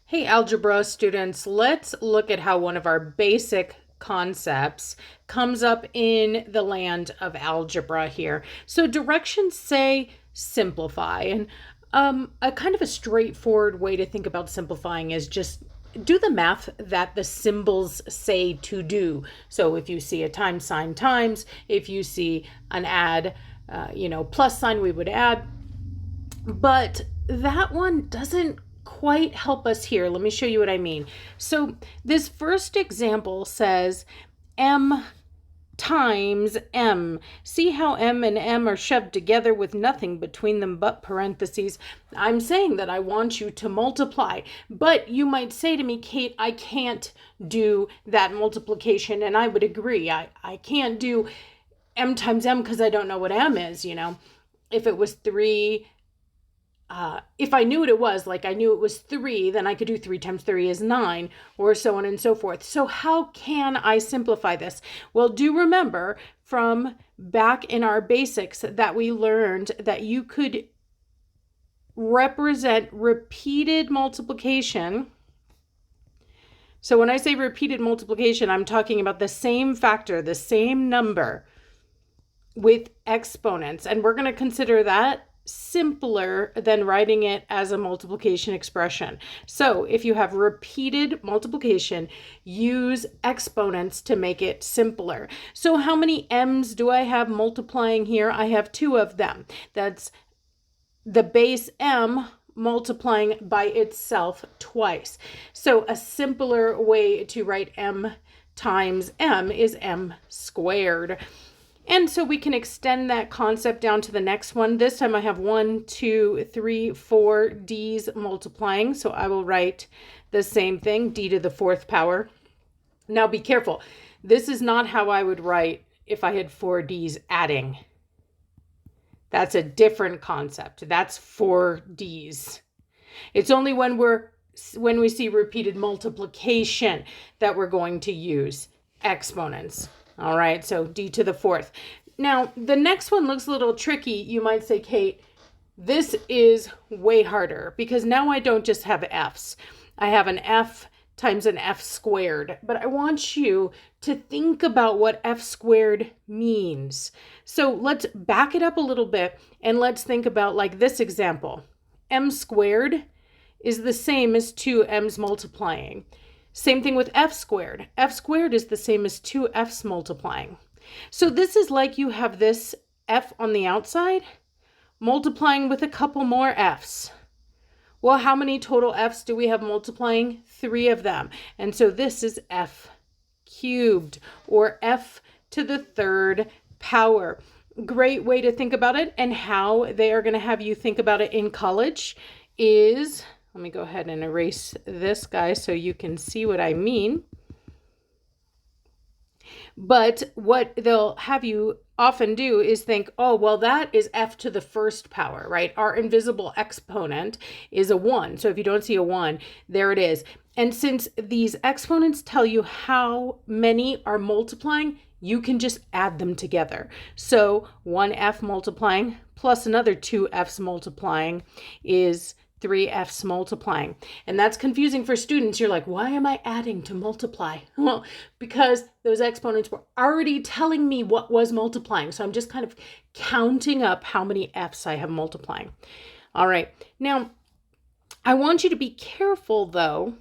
Hey, algebra students, let's look at how one of our basic concepts comes up in the land of algebra here. So directions say simplify, and a kind of a straightforward way to think about simplifying is just do the math that the symbols say to do. So if you see a times sign times, if you see an add, plus sign, we would add. But that one doesn't quite help us here. Let me show you what I mean. So this first example says m times m. See how m and m are shoved together with nothing between them but parentheses? I'm saying that I want you to multiply, but you might say to me, Kate, I can't do that multiplication, and I would agree. I can't do m times m because I don't know what m is, If it was 3, if I knew what it was, like I knew it was 3, then I could do 3 times 3 is 9, or so on and so forth. So how can I simplify this? Well, do remember from back in our basics that we learned that you could represent repeated multiplication. So when I say repeated multiplication, I'm talking about the same factor, the same number with exponents. And we're going to consider that simpler than writing it as a multiplication expression. So if you have repeated multiplication, use exponents to make it simpler. So how many m's do I have multiplying here? I have 2 of them. That's the base m multiplying by itself twice. So a simpler way to write m times m is m squared. And so we can extend that concept down to the next one. This time I have 1, 2, 3, 4 d's multiplying. So I will write the same thing, d to the 4th power. Now be careful. This is not how I would write if I had 4 d's adding. That's a different concept. That's 4 d's. It's only when we see repeated multiplication that we're going to use exponents. All right, so d to the 4th. Now, the next one looks a little tricky. You might say, Kate, this is way harder because now I don't just have f's. I have an f times an f squared. But I want you to think about what f squared means. So let's back it up a little bit and let's think about like this example. M squared is the same as 2 m's multiplying. Same thing with f squared. F squared is the same as 2 f's multiplying. So this is like you have this f on the outside multiplying with a couple more f's. Well, how many total f's do we have multiplying? 3 of them. And so this is f cubed, or f to the 3rd power. Great way to think about it, and how they are going to have you think about it in college is... Let me go ahead and erase this guy so you can see what I mean. But what they'll have you often do is think, oh, well, that is f to the 1st power, right? Our invisible exponent is a 1. So if you don't see a 1, there it is. And since these exponents tell you how many are multiplying, you can just add them together. So 1f multiplying plus another 2f's multiplying is 3f's multiplying. And that's confusing for students. You're like, why am I adding to multiply? Well, because those exponents were already telling me what was multiplying. So I'm just kind of counting up how many f's I have multiplying. All right. Now, I want you to be careful though,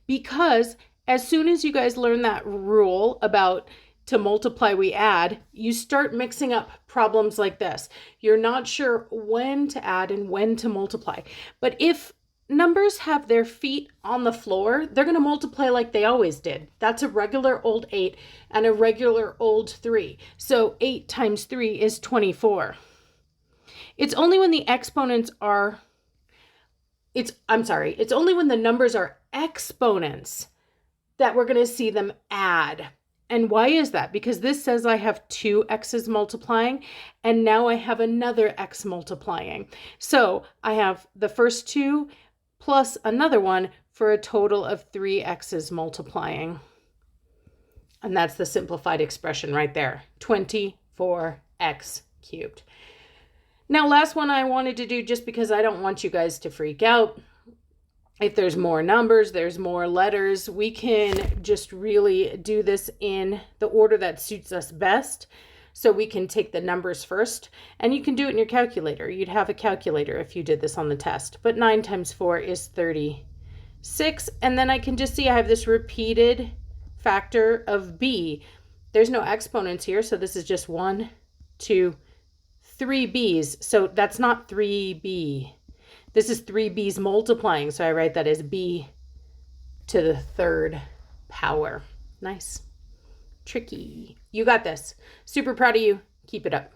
because as soon as you guys learn that rule about to multiply, we add, you start mixing up problems like this. You're not sure when to add and when to multiply. But if numbers have their feet on the floor, they're going to multiply like they always did. That's a regular old 8 and a regular old 3. So 8 times 3 is 24. It's only when the exponents are, it's only when the numbers are exponents that we're going to see them add. And why is that? Because this says I have 2 x's multiplying, and now I have another x multiplying. So I have the first 2 plus another one for a total of 3 x's multiplying. And that's the simplified expression right there, 24x cubed. Now, last one I wanted to do, just because I don't want you guys to freak out, If there's more numbers, there's more letters, we can just really do this in the order that suits us best. So we can take the numbers first, and you can do it in your calculator. You'd have a calculator if you did this on the test. But 9 times 4 is 36. And then I can just see I have this repeated factor of b. There's no exponents here, so this is just 1, 2, 3 b's. So that's not 3b. This is 3 b's multiplying, so I write that as b to the 3rd power. Nice. Tricky. You got this. Super proud of you. Keep it up.